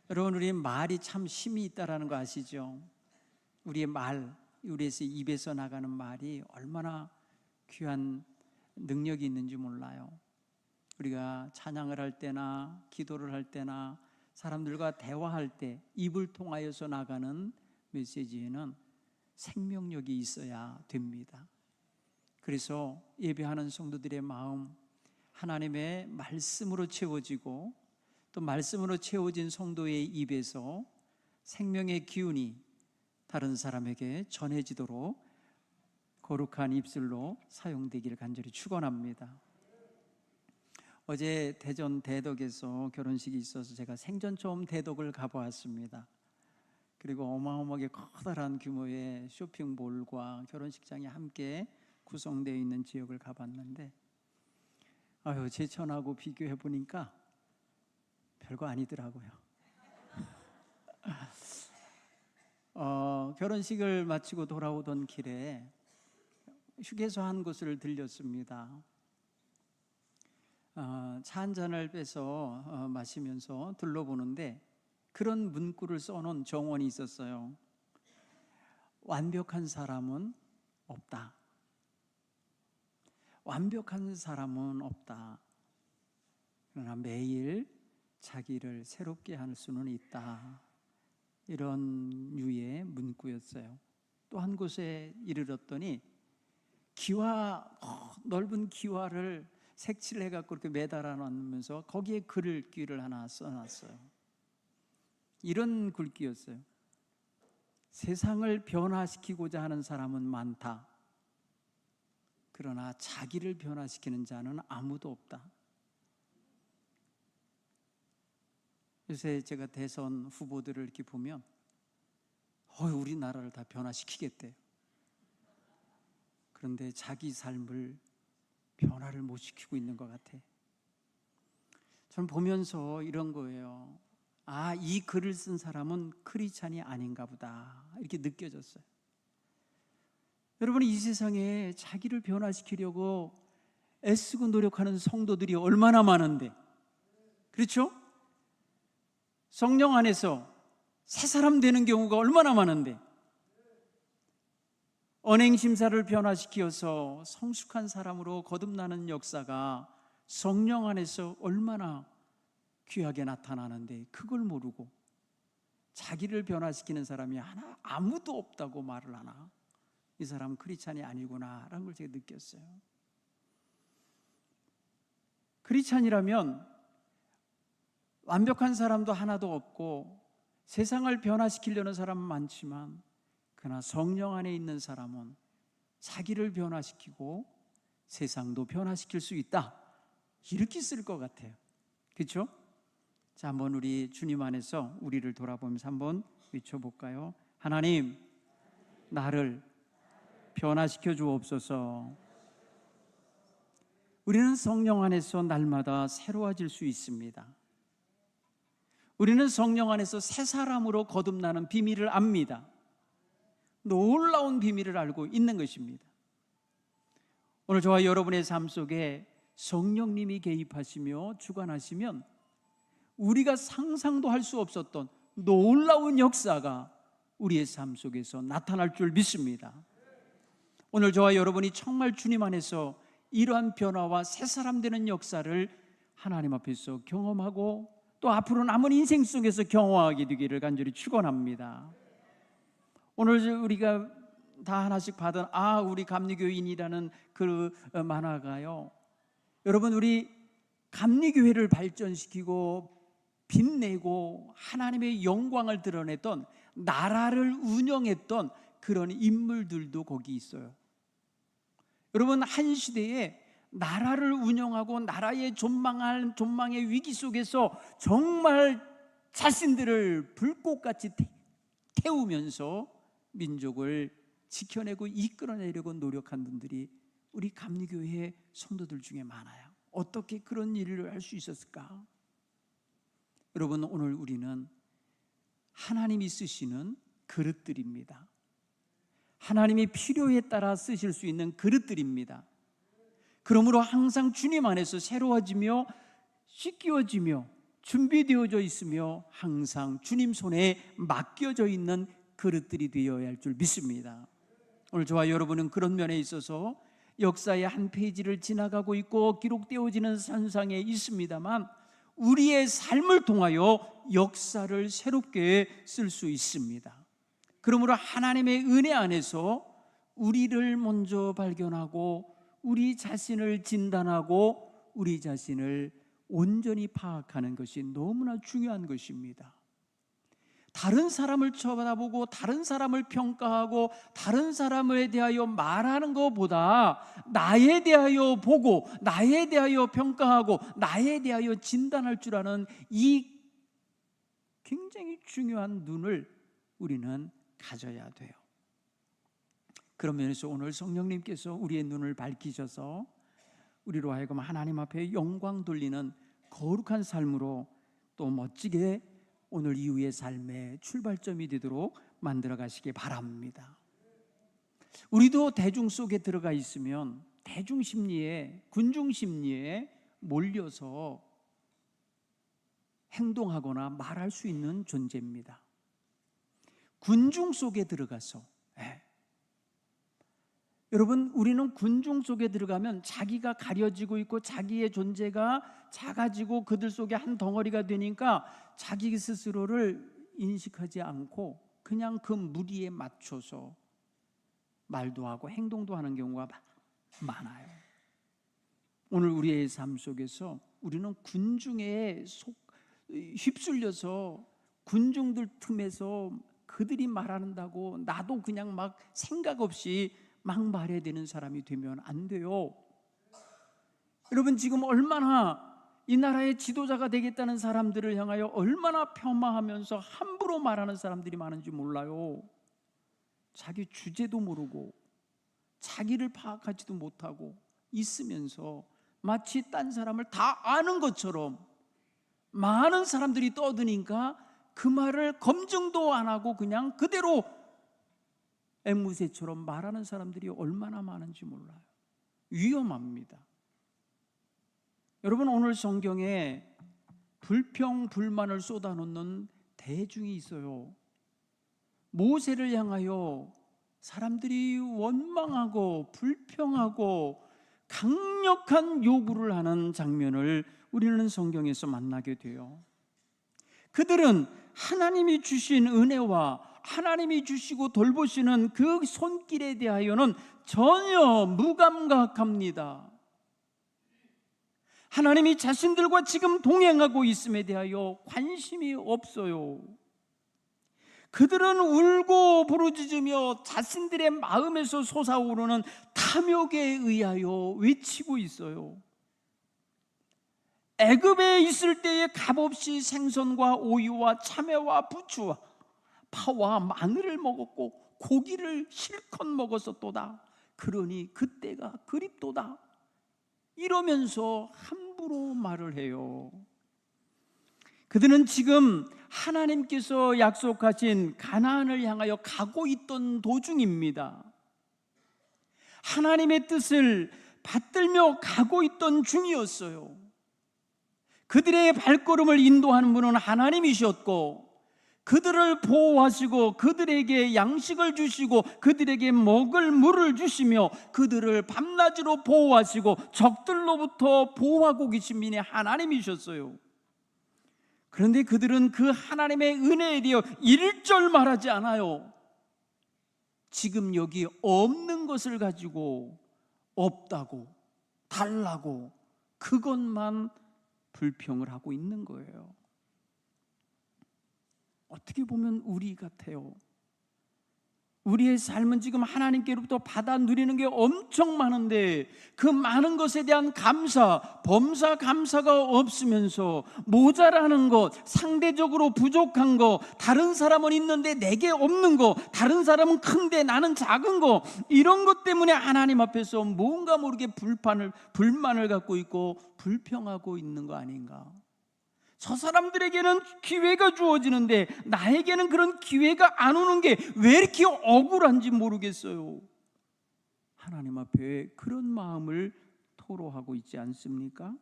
여러분, 우리 말이 참 힘이 있다라는 거 아시죠? 우리의 말, 우리의 입에서 나가는 말이 얼마나 귀한 능력이 있는지 몰라요. 우리가 찬양을 할 때나 기도를 할 때나 사람들과 대화할 때 입을 통하여서 나가는 메시지에는 생명력이 있어야 됩니다. 그래서 예배하는 성도들의 마음, 하나님의 말씀으로 채워지고 또 말씀으로 채워진 성도의 입에서 생명의 기운이 다른 사람에게 전해지도록 거룩한 입술로 사용되기를 간절히 축원합니다. 어제 대전 대덕에서 결혼식이 있어서 제가 생전 처음 대덕을 가보았습니다. 그리고 어마어마하게 커다란 규모의 쇼핑몰과 결혼식장이 함께 구성되어 있는 지역을 가봤는데 제천하고 비교해 보니까 별거 아니더라고요. 결혼식을 마치고 돌아오던 길에 휴게소 한 곳을 들렸습니다. 차 한 잔을 빼서 마시면서 둘러보는데 그런 문구를 써놓은 정원이 있었어요. 완벽한 사람은 없다. 완벽한 사람은 없다. 그러나 매일 자기를 새롭게 할 수는 있다. 이런 유의 문구였어요. 또 한 곳에 이르렀더니 넓은 기와를 색칠해갖고 이렇게 매달아 놨으면서 거기에 글귀를 하나 써놨어요. 이런 글귀였어요. 세상을 변화시키고자 하는 사람은 많다. 그러나 자기를 변화시키는 자는 아무도 없다. 요새 제가 대선 후보들을 이렇게 보면 우리나라를 다 변화시키겠대요. 그런데 자기 삶을 변화를 못 시키고 있는 것 같아. 저는 보면서 이런 거예요. 이 글을 쓴 사람은 크리스찬이 아닌가 보다 이렇게 느껴졌어요. 여러분, 이 세상에 자기를 변화시키려고 애쓰고 노력하는 성도들이 얼마나 많은데, 그렇죠? 성령 안에서 새 사람 되는 경우가 얼마나 많은데, 언행심사를 변화시켜서 성숙한 사람으로 거듭나는 역사가 성령 안에서 얼마나 귀하게 나타나는데 그걸 모르고 자기를 변화시키는 사람이 아무도 없다고 말을 하나? 이 사람은 크리스찬이 아니구나라는 걸 제가 느꼈어요. 크리스찬이라면 완벽한 사람도 하나도 없고 세상을 변화시키려는 사람은 많지만 그러나 성령 안에 있는 사람은 자기를 변화시키고 세상도 변화시킬 수 있다, 이렇게 쓸 것 같아요. 그렇죠? 자, 한번 우리 주님 안에서 우리를 돌아보면서 한번 외쳐볼까요? 하나님, 나를 변화시켜 주옵소서. 우리는 성령 안에서 날마다 새로워질 수 있습니다. 우리는 성령 안에서 새 사람으로 거듭나는 비밀을 압니다. 놀라운 비밀을 알고 있는 것입니다. 오늘 저와 여러분의 삶 속에 성령님이 개입하시며 주관하시면 우리가 상상도 할 수 없었던 놀라운 역사가 우리의 삶 속에서 나타날 줄 믿습니다. 오늘 저와 여러분이 정말 주님 안에서 이러한 변화와 새 사람 되는 역사를 하나님 앞에서 경험하고 또 앞으로 남은 인생 속에서 경험하게 되기를 간절히 축원합니다. 오늘 우리가 다 하나씩 받은 우리 감리교인이라는 그 만화가요, 여러분, 우리 감리교회를 발전시키고 빛내고 하나님의 영광을 드러냈던, 나라를 운영했던 그런 인물들도 거기 있어요. 여러분, 한 시대에 나라를 운영하고 나라의 존망의 위기 속에서 정말 자신들을 불꽃같이 태우면서 민족을 지켜내고 이끌어내려고 노력한 분들이 우리 감리교회 성도들 중에 많아요. 어떻게 그런 일을 할 수 있었을까? 여러분, 오늘 우리는 하나님이 쓰시는 그릇들입니다. 하나님이 필요에 따라 쓰실 수 있는 그릇들입니다. 그러므로 항상 주님 안에서 새로워지며 씻겨지며 준비되어져 있으며 항상 주님 손에 맡겨져 있는 그릇들이 되어야 할 줄 믿습니다. 오늘 저와 여러분은 그런 면에 있어서 역사의 한 페이지를 지나가고 있고 기록되어지는 산상에 있습니다만 우리의 삶을 통하여 역사를 새롭게 쓸 수 있습니다. 그러므로 하나님의 은혜 안에서 우리를 먼저 발견하고 우리 자신을 진단하고 우리 자신을 온전히 파악하는 것이 너무나 중요한 것입니다. 다른 사람을 쳐다보고 다른 사람을 평가하고 다른 사람에 대하여 말하는 것보다 나에 대하여 보고 나에 대하여 평가하고 나에 대하여 진단할 줄 아는 이 굉장히 중요한 눈을 우리는 가져야 돼요. 그런 면에서 오늘 성령님께서 우리의 눈을 밝히셔서 우리로 하여금 하나님 앞에 영광 돌리는 거룩한 삶으로 또 멋지게 오늘 이후의 삶의 출발점이 되도록 만들어 가시기 바랍니다. 우리도 대중 속에 들어가 있으면 대중 심리에, 군중 심리에 몰려서 행동하거나 말할 수 있는 존재입니다. 군중 속에 들어가서 여러분, 우리는 군중 속에 들어가면 자기가 가려지고 있고 자기의 존재가 작아지고 그들 속에 한 덩어리가 되니까 자기 스스로를 인식하지 않고 그냥 그 무리에 맞춰서 말도 하고 행동도 하는 경우가 많아요. 오늘 우리의 삶 속에서 우리는 군중에 휩쓸려서 군중들 틈에서 그들이 말한다고 나도 그냥 막 생각 없이 막 말해야 되는 사람이 되면 안 돼요. 여러분, 지금 얼마나 이 나라의 지도자가 되겠다는 사람들을 향하여 얼마나 폄하하면서 함부로 말하는 사람들이 많은지 몰라요. 자기 주제도 모르고 자기를 파악하지도 못하고 있으면서 마치 딴 사람을 다 아는 것처럼 많은 사람들이 떠드니까 그 말을 검증도 안 하고 그냥 그대로 앵무새처럼 말하는 사람들이 얼마나 많은지 몰라요. 위험합니다. 여러분, 오늘 성경에 불평, 불만을 쏟아놓는 대중이 있어요. 모세를 향하여 사람들이 원망하고 불평하고 강력한 요구를 하는 장면을 우리는 성경에서 만나게 돼요. 그들은 하나님이 주신 은혜와 하나님이 주시고 돌보시는 그 손길에 대하여는 전혀 무감각합니다. 하나님이 자신들과 지금 동행하고 있음에 대하여 관심이 없어요. 그들은 울고 부르짖으며 자신들의 마음에서 솟아오르는 탐욕에 의하여 외치고 있어요. 애굽에 있을 때에 값없이 생선과 오이와 참외와 부추와 파와 마늘을 먹었고 고기를 실컷 먹었었도다. 그러니 그때가 그립도다. 이러면서 함부로 말을 해요. 그들은 지금 하나님께서 약속하신 가나안을 향하여 가고 있던 도중입니다. 하나님의 뜻을 받들며 가고 있던 중이었어요. 그들의 발걸음을 인도하는 분은 하나님이셨고 그들을 보호하시고 그들에게 양식을 주시고 그들에게 먹을 물을 주시며 그들을 밤낮으로 보호하시고 적들로부터 보호하고 계신 분이 하나님이셨어요. 그런데 그들은 그 하나님의 은혜에 대해 일절 말하지 않아요. 지금 여기 없는 것을 가지고 없다고 달라고 그것만 불평을 하고 있는 거예요. 어떻게 보면 우리 같아요. 우리의 삶은 지금 하나님께로부터 받아 누리는 게 엄청 많은데 그 많은 것에 대한 감사, 범사 감사가 없으면서 모자라는 것, 상대적으로 부족한 것, 다른 사람은 있는데 내게 없는 것, 다른 사람은 큰데 나는 작은 것, 이런 것 때문에 하나님 앞에서 뭔가 모르게 불만을 갖고 있고 불평하고 있는 거 아닌가? 저 사람들에게는 기회가 주어지는데 나에게는 그런 기회가 안 오는 게 왜 이렇게 억울한지 모르겠어요. 하나님 앞에 그런 마음을 토로하고 있지 않습니까?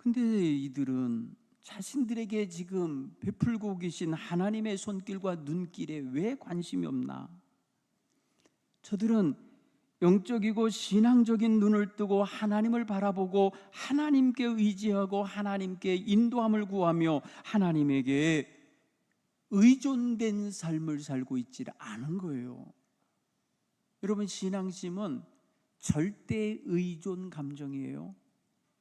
근데 이들은 자신들에게 지금 베풀고 계신 하나님의 손길과 눈길에 왜 관심이 없나? 저들은 영적이고 신앙적인 눈을 뜨고 하나님을 바라보고 하나님께 의지하고 하나님께 인도함을 구하며 하나님에게 의존된 삶을 살고 있지 않은 거예요. 여러분, 신앙심은 절대 의존 감정이에요.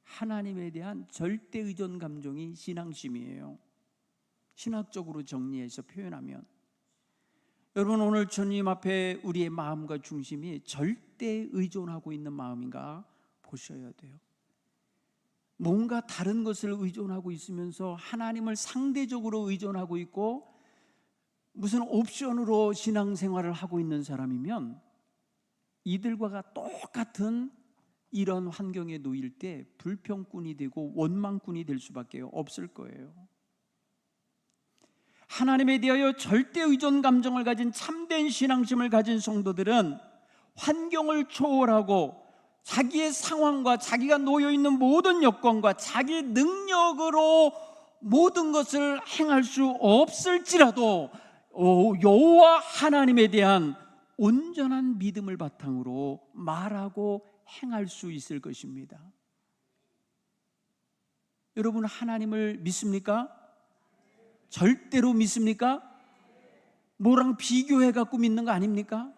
하나님에 대한 절대 의존 감정이 신앙심이에요. 신학적으로 정리해서 표현하면, 여러분, 오늘 주님 앞에 우리의 마음과 중심이 절대 의존하고 있는 마음인가 보셔야 돼요. 뭔가 다른 것을 의존하고 있으면서 하나님을 상대적으로 의존하고 있고 무슨 옵션으로 신앙생활을 하고 있는 사람이면 이들과 똑같은 이런 환경에 놓일 때 불평꾼이 되고 원망꾼이 될 수밖에 없을 거예요. 하나님에 대하여 절대 의존 감정을 가진 참된 신앙심을 가진 성도들은 환경을 초월하고 자기의 상황과 자기가 놓여 있는 모든 여건과 자기 능력으로 모든 것을 행할 수 없을지라도 여호와 하나님에 대한 온전한 믿음을 바탕으로 말하고 행할 수 있을 것입니다. 여러분, 하나님을 믿습니까? 절대로 믿습니까? 뭐랑 비교해 갖고 믿는 거 아닙니까?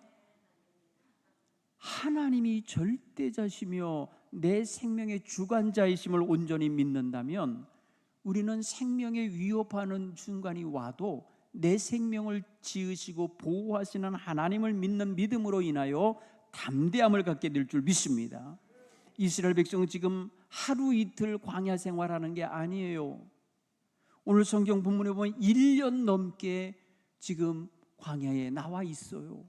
하나님이 절대자시며 내 생명의 주관자이심을 온전히 믿는다면 우리는 생명에 위협하는 순간이 와도 내 생명을 지으시고 보호하시는 하나님을 믿는 믿음으로 인하여 담대함을 갖게 될 줄 믿습니다. 이스라엘 백성은 지금 하루 이틀 광야 생활하는 게 아니에요. 오늘 성경 본문에 보면 1년 넘게 지금 광야에 나와 있어요.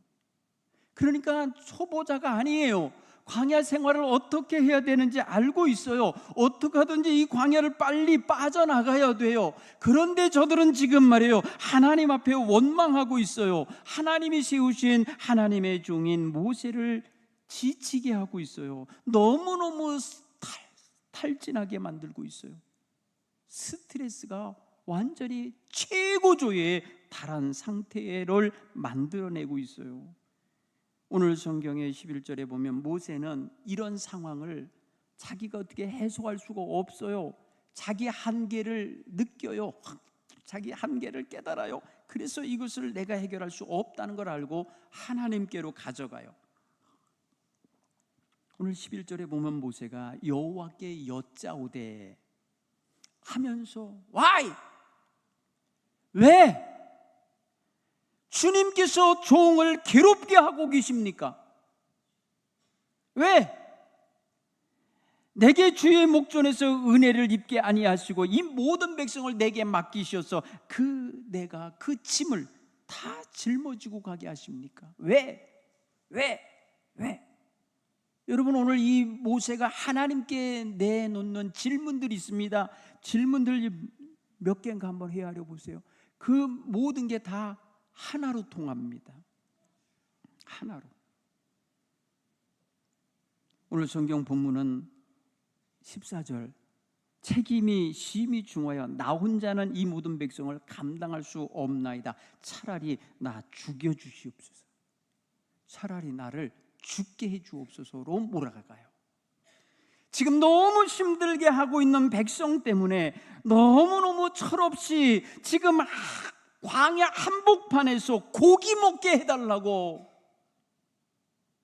그러니까 초보자가 아니에요. 광야 생활을 어떻게 해야 되는지 알고 있어요. 어떻게 하든지 이 광야를 빨리 빠져나가야 돼요. 그런데 저들은 지금 말이에요, 하나님 앞에 원망하고 있어요. 하나님이 세우신 하나님의 종인 모세를 지치게 하고 있어요. 너무너무 탈진하게 만들고 있어요. 스트레스가 완전히 최고조에 달한 상태를 만들어내고 있어요. 오늘 성경의 11절에 보면 모세는 이런 상황을 자기가 어떻게 해소할 수가 없어요. 자기 한계를 느껴요. 자기 한계를 깨달아요. 그래서 이것을 내가 해결할 수 없다는 걸 알고 하나님께로 가져가요. 오늘 11절에 보면 모세가 여호와께 여짜오되 하면서 Why? 왜? 주님께서 종을 괴롭게 하고 계십니까? 왜? 내게 주의 목전에서 은혜를 입게 아니하시고 이 모든 백성을 내게 맡기셔서 내가 그 짐을 다 짊어지고 가게 하십니까? 왜? 여러분, 오늘 이 모세가 하나님께 내놓는 질문들이 있습니다. 질문들 몇 개인가 한번 헤아려 보세요. 그 모든 게 다 하나로 통합니다. 하나로. 오늘 성경 본문은 14절, 책임이 심히 중하여 나 혼자는 이 모든 백성을 감당할 수 없나이다. 차라리 나 죽여주시옵소서. 차라리 나를 죽게 해주옵소서로 몰아가요. 지금 너무 힘들게 하고 있는 백성 때문에 너무너무 철없이 지금 광야 한복판에서 고기 먹게 해달라고,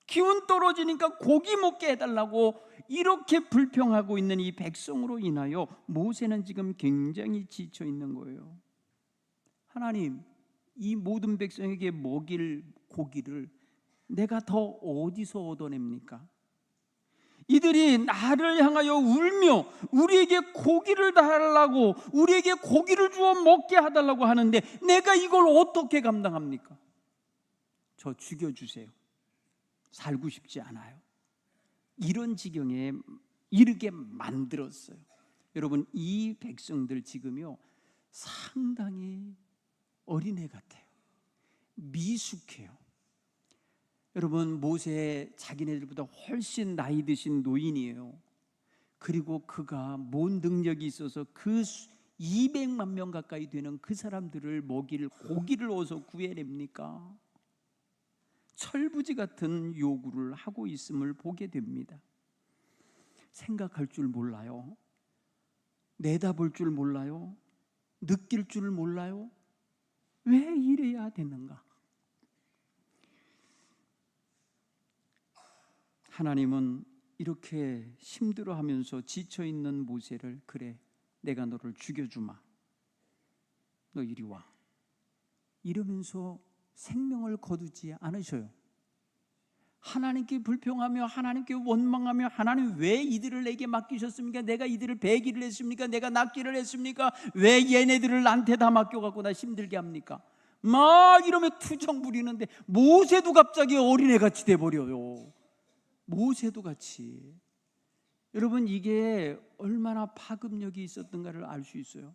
기운 떨어지니까 고기 먹게 해달라고 이렇게 불평하고 있는 이 백성으로 인하여 모세는 지금 굉장히 지쳐 있는 거예요. 하나님, 이 모든 백성에게 먹일 고기를 내가 더 어디서 얻어냅니까? 이들이 나를 향하여 울며 우리에게 고기를 달라고, 우리에게 고기를 주어 먹게 해달라고 하는데 내가 이걸 어떻게 감당합니까? 저 죽여주세요. 살고 싶지 않아요. 이런 지경에 이르게 만들었어요. 여러분, 이 백성들 지금요 상당히 어린애 같아요. 미숙해요. 여러분, 모세 자기네들보다 훨씬 나이 드신 노인이에요. 그리고 그가 뭔 능력이 있어서 그 200만 명 가까이 되는 그 사람들을 먹일 고기를 어디서 구해냅니까? 철부지 같은 요구를 하고 있음을 보게 됩니다. 생각할 줄 몰라요? 내다볼 줄 몰라요? 느낄 줄 몰라요? 왜 이래야 되는가? 하나님은 이렇게 힘들어하면서 지쳐있는 모세를, 그래, 내가 너를 죽여주마, 너 이리 와, 이러면서 생명을 거두지 않으셔요. 하나님께 불평하며 하나님께 원망하며, 하나님 왜 이들을 내게 맡기셨습니까? 내가 이들을 배기를 했습니까? 내가 낫기를 했습니까? 왜 얘네들을 나한테 다 맡겨갖고 나 힘들게 합니까? 막 이러면 투정 부리는데 모세도 갑자기 어린애같이 돼버려요. 모세도 같이. 여러분, 이게 얼마나 파급력이 있었던가를 알 수 있어요.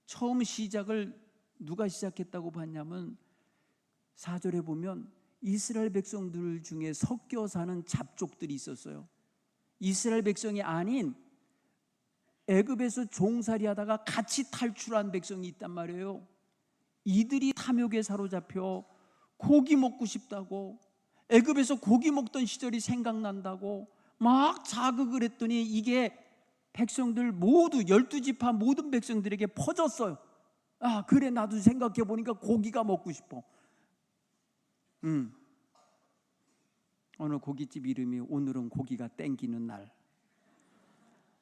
처음 시작을 누가 시작했다고 봤냐면 4절에 보면 이스라엘 백성들 중에 섞여 사는 잡족들이 있었어요. 이스라엘 백성이 아닌 애굽에서 종살이 하다가 같이 탈출한 백성이 있단 말이에요. 이들이 탐욕에 사로잡혀 고기 먹고 싶다고, 애굽에서 고기 먹던 시절이 생각난다고 막 자극을 했더니 이게 백성들 모두 12지파 모든 백성들에게 퍼졌어요. 아, 그래, 나도 생각해 보니까 고기가 먹고 싶어. 어느 고깃집 이름이 오늘은 고기가 땡기는 날,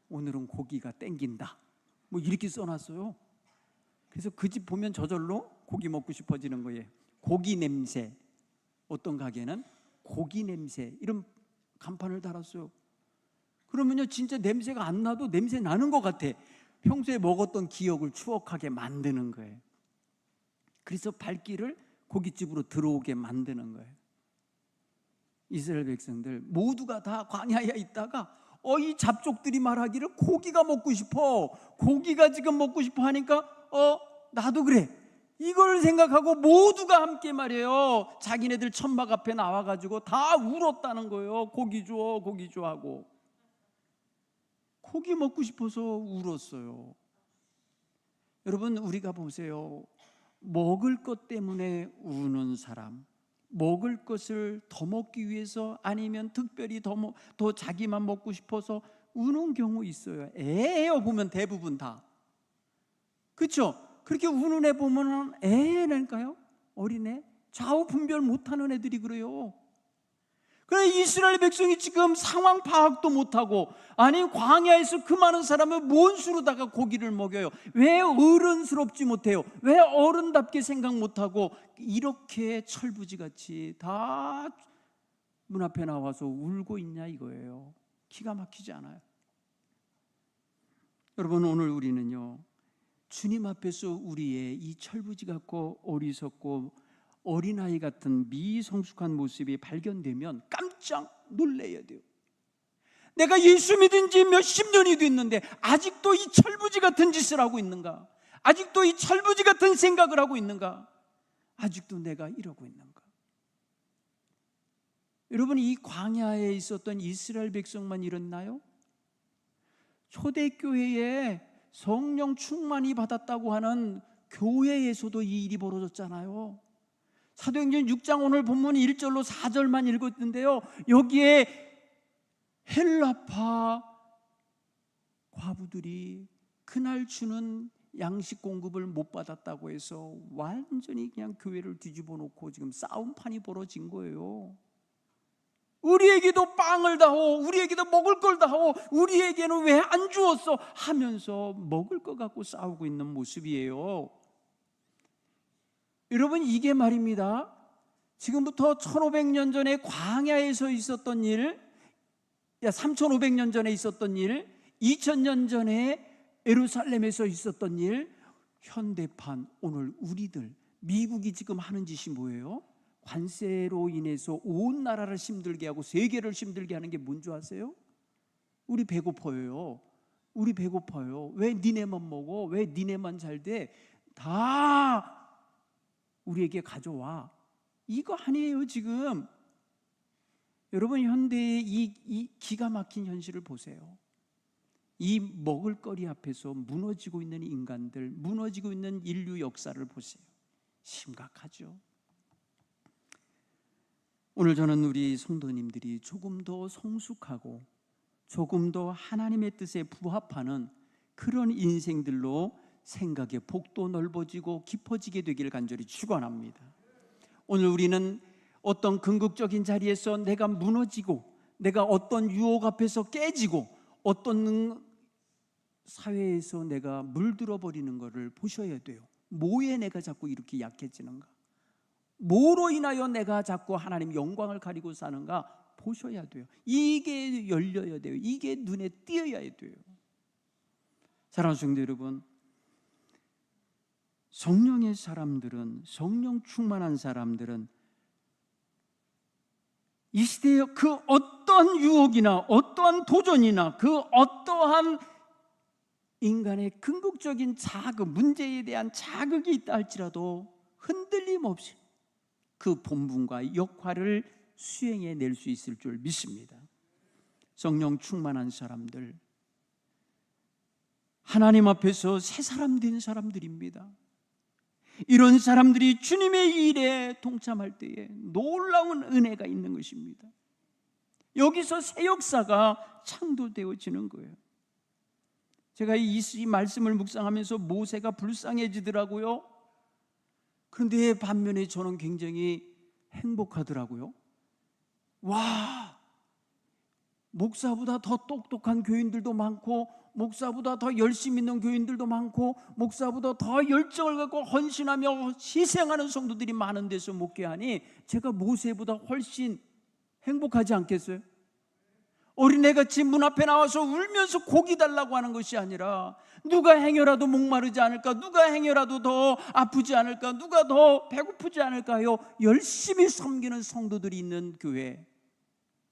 오늘은 고기가 땡긴다, 뭐 이렇게 써놨어요. 그래서 그 집 보면 저절로 고기 먹고 싶어지는 거예요. 고기 냄새, 어떤 가게는 고기 냄새 이런 간판을 달았어요. 그러면요, 진짜 냄새가 안 나도 냄새 나는 것 같아. 평소에 먹었던 기억을 추억하게 만드는 거예요. 그래서 발길을 고깃집으로 들어오게 만드는 거예요. 이스라엘 백성들 모두가 다 광야에 있다가 이 잡족들이 말하기를 고기가 먹고 싶어, 고기가 지금 먹고 싶어 하니까 나도 그래, 이걸 생각하고 모두가 함께 말이에요, 자기네들 천막 앞에 나와가지고 다 울었다는 거예요. 고기 줘, 고기 줘 하고. 고기 먹고 싶어서 울었어요. 여러분, 우리가 보세요. 먹을 것 때문에 우는 사람, 먹을 것을 더 먹기 위해서, 아니면 특별히 더 자기만 먹고 싶어서 우는 경우 있어요. 애예요, 보면 대부분 다. 그렇죠? 그렇게 우는 애 보면 애랄까요? 어린애? 좌우 분별 못하는 애들이 그래요. 그래, 이스라엘 백성이 지금 상황 파악도 못하고, 아니 광야에서 그 많은 사람을 뭔 수로다가 고기를 먹여요? 왜 어른스럽지 못해요? 왜 어른답게 생각 못하고 이렇게 철부지같이 다 문 앞에 나와서 울고 있냐 이거예요. 기가 막히지 않아요? 여러분, 오늘 우리는요, 주님 앞에서 우리의 이 철부지 같고 어리석고 어린아이 같은 미성숙한 모습이 발견되면 깜짝 놀라야 돼요. 내가 예수 믿은 지 몇십 년이 됐는데 아직도 이 철부지 같은 짓을 하고 있는가? 아직도 이 철부지 같은 생각을 하고 있는가? 아직도 내가 이러고 있는가? 여러분, 이 광야에 있었던 이스라엘 백성만 이랬나요? 초대교회에 성령 충만이 받았다고 하는 교회에서도 이 일이 벌어졌잖아요. 사도행전 6장 오늘 본문 1절로 4절만 읽었는데요, 여기에 헬라파 과부들이 그날 주는 양식 공급을 못 받았다고 해서 완전히 그냥 교회를 뒤집어 놓고 지금 싸움판이 벌어진 거예요. 우리에게도 빵을 다오, 우리에게도 먹을 걸 다오, 우리에게는 왜 안 주었어 하면서 먹을 것 갖고 싸우고 있는 모습이에요. 여러분, 이게 말입니다, 지금부터 1500년 전에 광야에서 있었던 일, 3500년 전에 있었던 일, 2000년 전에 예루살렘에서 있었던 일, 현대판 오늘 우리들, 미국이 지금 하는 짓이 뭐예요? 관세로 인해서 온 나라를 힘들게 하고 세계를 힘들게 하는 게 뭔지 아세요? 우리 배고파요. 우리 배고파요. 왜 니네만 먹어? 왜 니네만 잘 돼? 다 우리에게 가져와. 이거 아니에요 지금. 여러분, 현대의 이 기가 막힌 현실을 보세요. 이 먹을거리 앞에서 무너지고 있는 인간들, 무너지고 있는 인류 역사를 보세요. 심각하죠. 오늘 저는 우리 성도님들이 조금 더 성숙하고 조금 더 하나님의 뜻에 부합하는 그런 인생들로 생각의 폭도 넓어지고 깊어지게 되기를 간절히 축원합니다. 오늘 우리는 어떤 궁극적인 자리에서 내가 무너지고, 내가 어떤 유혹 앞에서 깨지고, 어떤 사회에서 내가 물들어 버리는 것을 보셔야 돼요. 뭐에 내가 자꾸 이렇게 약해지는가? 뭐로 인하여 내가 자꾸 하나님 영광을 가리고 사는가 보셔야 돼요. 이게 열려야 돼요. 이게 눈에 띄어야 돼요. 사랑하는 성도 여러분, 성령의 사람들은, 성령 충만한 사람들은 이 시대에 그 어떠한 유혹이나 어떠한 도전이나 그 어떠한 인간의 궁극적인 자극, 문제에 대한 자극이 있다 할지라도 흔들림 없이 그 본분과 역할을 수행해낼 수 있을 줄 믿습니다. 성령 충만한 사람들, 하나님 앞에서 새 사람 된 사람들입니다. 이런 사람들이 주님의 일에 동참할 때에 놀라운 은혜가 있는 것입니다. 여기서 새 역사가 창조되어지는 거예요. 제가 이 말씀을 묵상하면서 모세가 불쌍해지더라고요. 그런데 반면에 저는 굉장히 행복하더라고요. 와, 목사보다 더 똑똑한 교인들도 많고, 목사보다 더 열심히 있는 교인들도 많고, 목사보다 더 열정을 갖고 헌신하며 희생하는 성도들이 많은 데서 목회하니 제가 모세보다 훨씬 행복하지 않겠어요? 어린애같이 문 앞에 나와서 울면서 고기 달라고 하는 것이 아니라, 누가 행여라도 목마르지 않을까, 누가 행여라도 더 아프지 않을까, 누가 더 배고프지 않을까요? 열심히 섬기는 성도들이 있는 교회,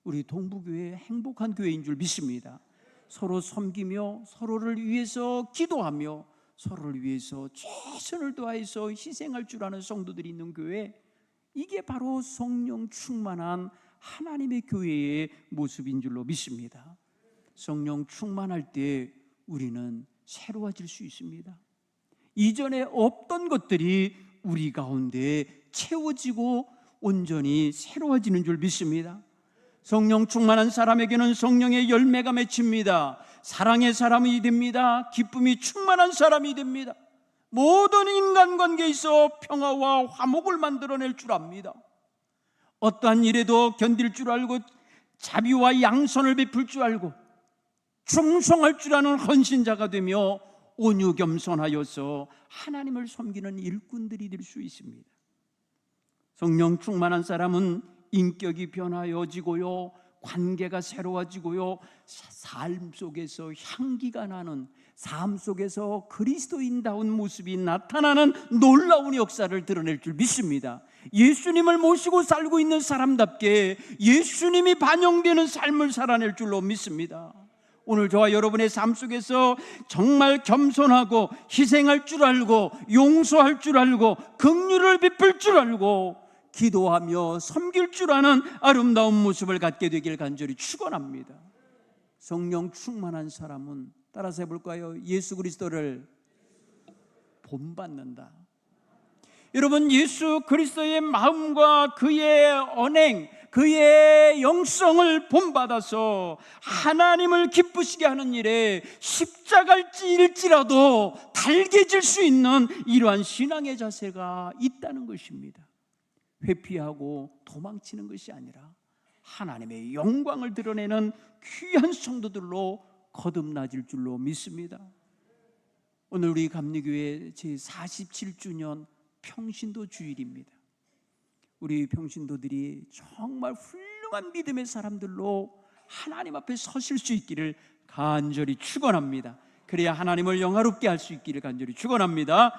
우리 동부교회 행복한 교회인 줄 믿습니다. 서로 섬기며 서로를 위해서 기도하며 서로를 위해서 최선을 다해서 희생할 줄 아는 성도들이 있는 교회, 이게 바로 성령 충만한 하나님의 교회의 모습인 줄로 믿습니다. 성령 충만할 때 우리는 새로워질 수 있습니다. 이전에 없던 것들이 우리 가운데 채워지고 온전히 새로워지는 줄 믿습니다. 성령 충만한 사람에게는 성령의 열매가 맺힙니다. 사랑의 사람이 됩니다. 기쁨이 충만한 사람이 됩니다. 모든 인간관계에 있어 평화와 화목을 만들어낼 줄 압니다. 어떠한 일에도 견딜 줄 알고, 자비와 양선을 베풀 줄 알고, 충성할 줄 아는 헌신자가 되며 온유 겸손하여서 하나님을 섬기는 일꾼들이 될 수 있습니다. 성령 충만한 사람은 인격이 변화여지고요, 관계가 새로워지고요, 삶 속에서 향기가 나는, 삶 속에서 그리스도인다운 모습이 나타나는 놀라운 역사를 드러낼 줄 믿습니다. 예수님을 모시고 살고 있는 사람답게 예수님이 반영되는 삶을 살아낼 줄로 믿습니다. 오늘 저와 여러분의 삶 속에서 정말 겸손하고 희생할 줄 알고, 용서할 줄 알고, 긍휼을 베풀 줄 알고, 기도하며 섬길 줄 아는 아름다운 모습을 갖게 되길 간절히 축원합니다. 성령 충만한 사람은, 따라서 해볼까요? 예수 그리스도를 본받는다. 여러분, 예수 그리스도의 마음과 그의 언행, 그의 영성을 본받아서 하나님을 기쁘시게 하는 일에 십자가를 찔지라도 달개질 수 있는 이러한 신앙의 자세가 있다는 것입니다. 회피하고 도망치는 것이 아니라 하나님의 영광을 드러내는 귀한 성도들로 거듭나질 줄로 믿습니다. 오늘 우리 감리교회 제47주년 평신도 주일입니다. 우리 평신도들이 정말 훌륭한 믿음의 사람들로 하나님 앞에 서실 수 있기를 간절히 축원합니다. 그래야 하나님을 영화롭게 할 수 있기를 간절히 축원합니다.